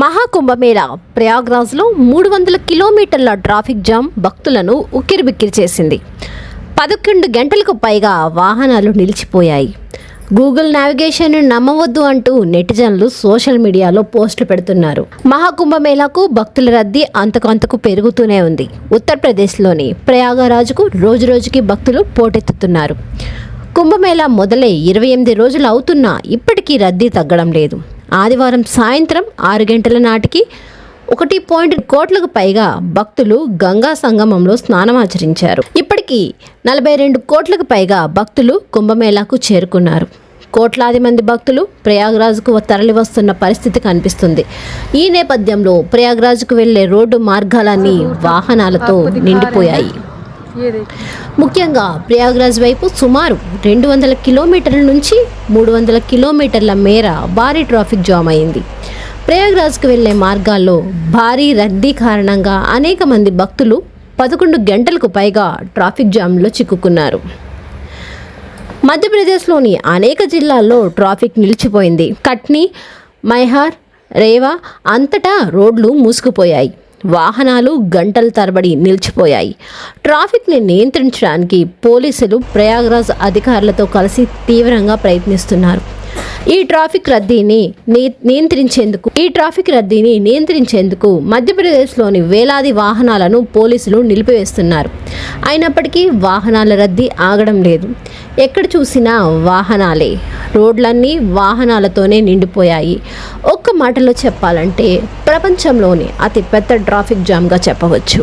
మహాకుంభమేళా ప్రయాగ్రాజ్లో 300 కిలోమీటర్ల traffic jam భక్తులను ఉక్కిరిబిక్కిరి చేసింది. 11 గంటలకు పైగా వాహనాలు నిలిచిపోయాయి. గూగుల్ నావిగేషన్ నమ్మవద్దు అంటూ నెటిజన్లు సోషల్ మీడియాలో పోస్టులు పెడుతున్నారు. మహాకుంభమేళాకు భక్తుల రద్దీ అంతకంతకు పెరుగుతూనే ఉంది. ఉత్తరప్రదేశ్లోని ప్రయాగరాజ్కు రోజురోజుకి భక్తులు పోటెత్తుతున్నారు. కుంభమేళా మొదలై 28 రోజులు అవుతున్నా ఇప్పటికీ రద్దీ తగ్గడం లేదు. ఆదివారం సాయంత్రం 6 గంటల నాటికి 1.2 కోట్లకు పైగా భక్తులు గంగా సంగమంలో స్నానమాచరించారు. ఇప్పటికీ 42 కోట్లకు పైగా భక్తులు కుంభమేళాకు చేరుకున్నారు. కోట్లాది మంది భక్తులు ప్రయాగ్రాజ్కు తరలివస్తున్న పరిస్థితి కనిపిస్తుంది. ఈ నేపథ్యంలో ప్రయాగ్రాజ్కు వెళ్లే రోడ్డు మార్గాలన్నీ వాహనాలతో నిండిపోయాయి. ముఖ్యంగా ప్రయాగ్రాజ్ వైపు సుమారు 200 కిలోమీటర్ల నుంచి 300 కిలోమీటర్ల మేర భారీ ట్రాఫిక్ జామ్ అయింది. ప్రయాగ్రాజ్కు వెళ్లే మార్గాల్లో భారీ రద్దీ కారణంగా అనేక మంది భక్తులు 11 గంటలకు పైగా ట్రాఫిక్ జామ్లో చిక్కుకున్నారు. మధ్యప్రదేశ్లోని అనేక జిల్లాల్లో ట్రాఫిక్ నిలిచిపోయింది. కట్నీ, మైహార్, రేవా అంతటా రోడ్లు మూసుకుపోయాయి. వాహనాలు గంటల తరబడి నిలిచిపోయాయి. ట్రాఫిక్ని నియంత్రించడానికి పోలీసులు ప్రయాగ్రాజ్ అధికారులతో కలిసి తీవ్రంగా ప్రయత్నిస్తున్నారు. ఈ ట్రాఫిక్ రద్దీని నియంత్రించేందుకు మధ్యప్రదేశ్లోని వేలాది వాహనాలను పోలీసులు నిలిపివేస్తున్నారు. అయినప్పటికీ వాహనాల రద్దీ ఆగడం లేదు. ఎక్కడ చూసినా వాహనాలే. రోడ్లన్నీ వాహనాలతోనే నిండిపోయాయి. ఒక్క మాటలో చెప్పాలంటే ప్రపంచంలోని అతి పెద్ద ట్రాఫిక్ జామ్గా చెప్పవచ్చు.